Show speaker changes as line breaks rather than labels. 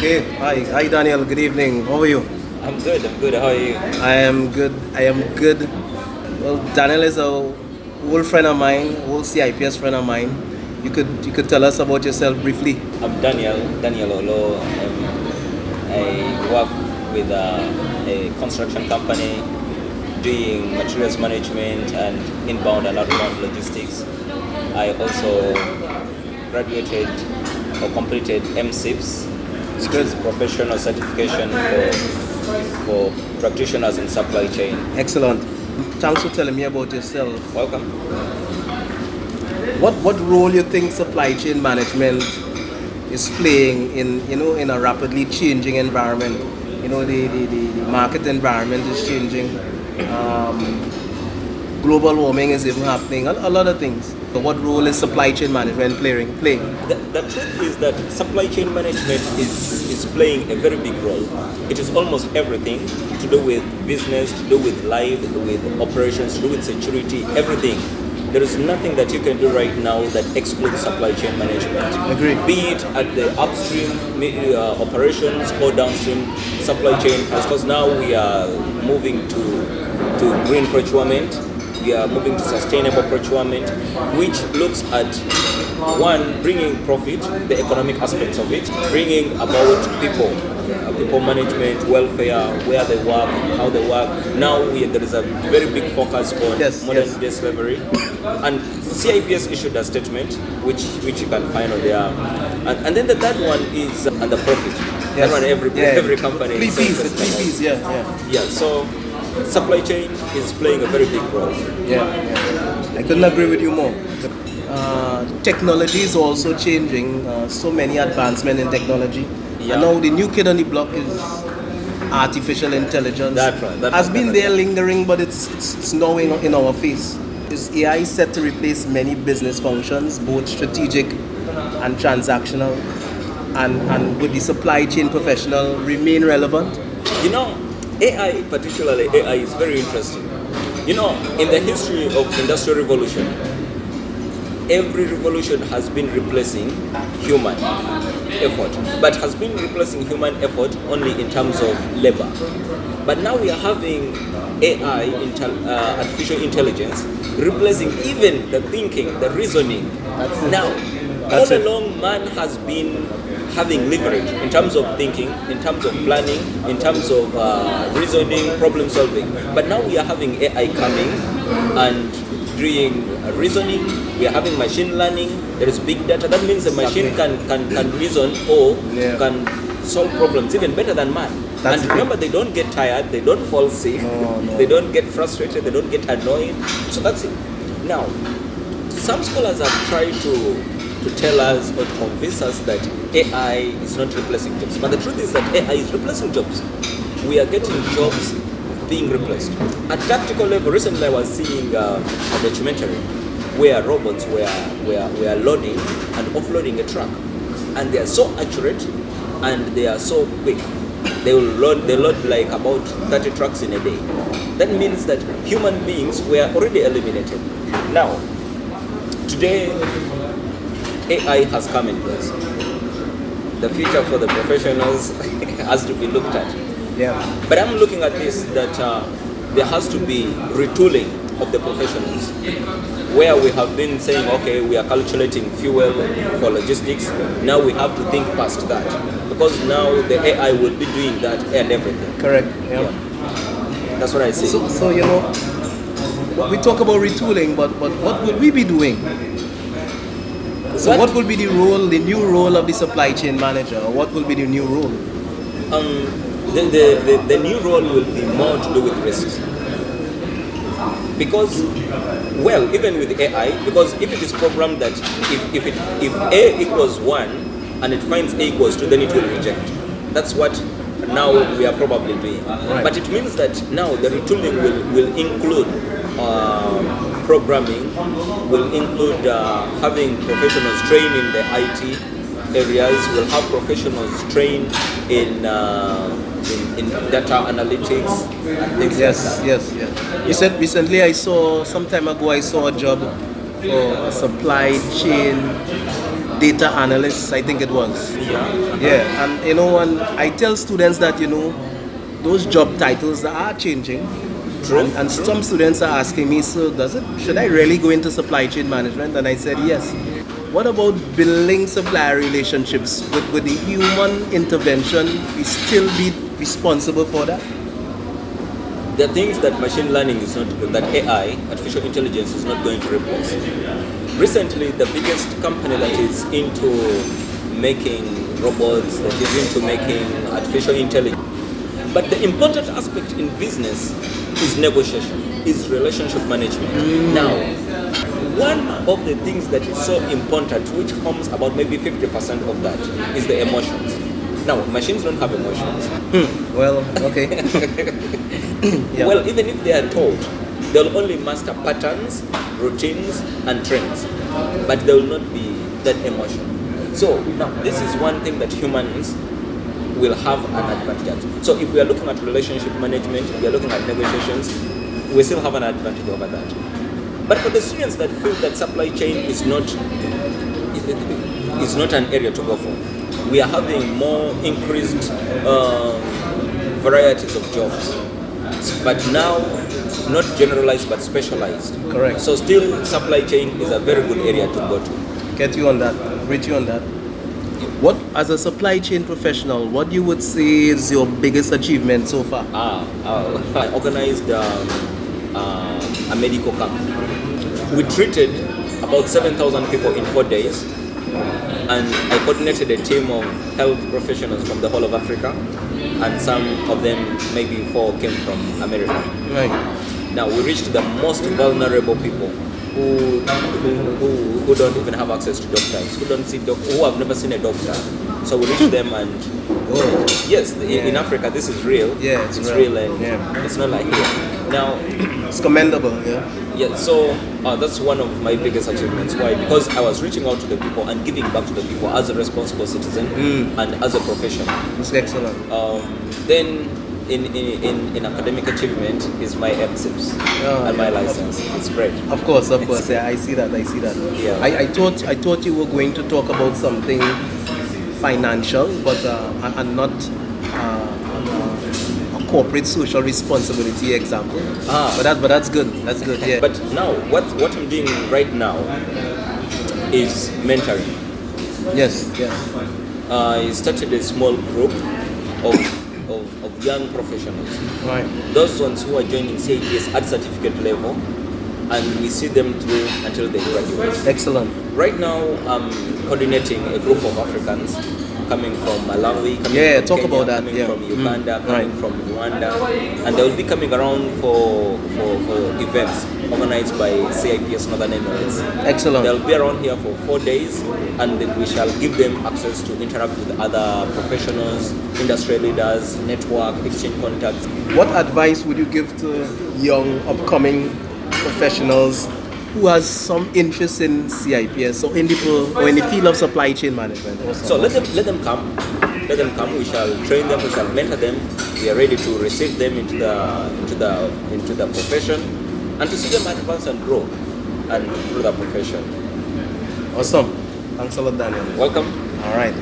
Okay, hi Daniel, good evening. How are you?
I'm good. I'm good. How are you?
I am good. Well, Daniel is a old friend of mine, old CIPS friend of mine. You could tell us about yourself briefly.
I'm Daniel Olo. I work with a construction company doing materials management and inbound and outbound logistics. I also graduated or completed MSIPS,
It's
which
good.
is professional certification for practitioners in supply chain.
Excellent. Thanks for telling me about yourself.
Welcome.
What role you think supply chain management is playing in a rapidly changing environment? The market environment is changing. Global warming is even happening. A lot of things. So what role is supply chain management playing?
The truth is that supply chain management is playing a very big role. It is almost everything to do with business, to do with life, to do with operations, to do with security, everything. There is nothing that you can do right now that excludes supply chain management.
Agreed.
Be it at the upstream operations or downstream supply chain, because now we are moving to green procurement. We are moving to sustainable procurement, which looks at one, bringing profit, the economic aspects of it, bringing about people management, welfare, where they work, how they work. Now there is a very big focus on
Yes,
modern
yes.
day slavery, and CIPS issued a statement which you can find on there. And then the third one is the profit. That one every company.
Three
is so
P's, the
interested
three
about.
P's, yeah.
Yeah, so supply chain is playing a very big role.
Yeah. I couldn't agree with you more. Technology is also changing. So many advancement in technology.
Yeah.
And now the new kid on the block is artificial intelligence.
That right, that
Has
right,
been
that
there
right.
lingering, but it's now in our face. Is AI set to replace many business functions, both strategic and transactional? And would the supply chain professional remain relevant?
You know, AI, particularly AI, is very interesting. You know, in the history of industrial revolution, every revolution has been replacing human effort, but has been replacing human effort only in terms of labor. But now we are having AI, artificial intelligence, replacing even the thinking, the reasoning.
That's it.
Now,
That's
all
it.
along, man has been having leverage in terms of thinking, in terms of planning, in terms of reasoning, problem solving. But now we are having AI coming and doing reasoning. We are having machine learning. There is big data. That means the machine can reason or
Yeah.
can solve problems even better than man.
That's
And
the
remember, they don't get tired, they don't fall sick,
No.
they don't get frustrated, they don't get annoyed. So that's it. Now, some scholars have tried to tell us or to convince us that AI is not replacing jobs. But the truth is that AI is replacing jobs. We are getting jobs being replaced. At tactical level, recently I was seeing a documentary where robots were loading and offloading a truck. And they are so accurate and they are so quick. They load like about 30 trucks in a day. That means that human beings were already eliminated. Now, today, AI has come in place. The future for the professionals has to be looked at.
Yeah.
But I'm looking at this that there has to be retooling of the professionals, where we have been saying, okay, we are calculating fuel for logistics. Now we have to think past that, because now the AI will be doing that and everything.
Correct. Yeah.
That's what I see.
So we talk about retooling, but what will we be doing? So what will be the new role of the supply chain manager? Or what will be the new role?
The new role will be more to do with risks. Because, well, even with AI, because if it is programmed that if A equals 1 and it finds A equals 2, then it will reject. That's what now we are probably doing.
Right.
But it means that now the retooling will include programming, will include having professionals train in the IT areas, will have professionals train in data analytics and things like that.
Yes. You said recently some time ago I saw a job for a supply chain data analysts, I think it was.
Yeah.
Yeah, and you know, and I tell students that, you know, those job titles are changing.
True,
And
true.
some students are asking me, so should I really go into supply chain management? And I said yes. What about building supplier relationships with the human intervention? We still be responsible for that?
There are things that machine learning is not, that AI, artificial intelligence, is not going to replace. Recently, the biggest company that is into making robots, that is into making artificial intelligence. But the important aspect in business is negotiation, is relationship management. Now, one of the things that is so important, which forms about maybe 50% of that, is the emotions. Now, machines don't have emotions.
Well, okay. Yeah.
Well, even if they are told, they'll only master patterns, routines, and trends, but they will not be that emotion. So now, this is one thing that humans will have an advantage. So if we are looking at relationship management, we are looking at negotiations, we still have an advantage over that. But for the students that feel that supply chain is not an area to go for, we are having more increased varieties of jobs, but now not generalized but specialized.
Correct.
So still supply chain is a very good area to go to.
Get you on that, rate you on that. What, as a supply chain professional, what you would say is your biggest achievement so far?
I organized a medical camp. We treated about 7,000 people in 4 days, and I coordinated a team of health professionals from the whole of Africa, and some of them, maybe 4, came from America.
Right.
Now we reached the most vulnerable people who don't even have access to doctors, who have never seen a doctor. So we reached them, and
Oh.
yes, in Africa this is real.
Yeah, it's
real,
real.
and
Yeah.
it's not like here. Now,
It's commendable, yeah.
yeah, so that's one of my biggest achievements. Why? Because I was reaching out to the people and giving back to the people as a responsible citizen and as a professional.
It's excellent.
Then in academic achievement is my MSIPs and my license. It's great.
Of course, yeah, I see that.
Yeah.
I thought you were going to talk about something financial, but and not a corporate social responsibility example. But that's good. That's good. Yeah.
But now, what I'm doing right now is mentoring.
yes.
I started a small group of young professionals.
Right.
Those ones who are joining CAPS at certificate level, and we see them through until they graduate.
Excellent.
Right now, I'm coordinating a group of Africans coming from Malawi, coming from
Talk
Kenya,
about that.
coming
Yeah.
from Uganda, coming
Right.
from Rwanda, and they will be coming around for events organized by CIPS Northern Emirates.
Excellent.
They'll be around here for 4 days, and then we shall give them access to interact with other professionals, industry leaders, network, exchange contacts.
What advice would you give to young upcoming professionals who has some interest in CIPS or in the field of supply chain management?
So let them come. Let them come. We shall train them. We shall mentor them. We are ready to receive them into the profession, and to see them advance and grow, and through the profession.
Awesome. Thanks a lot, Daniel.
Welcome.
All right.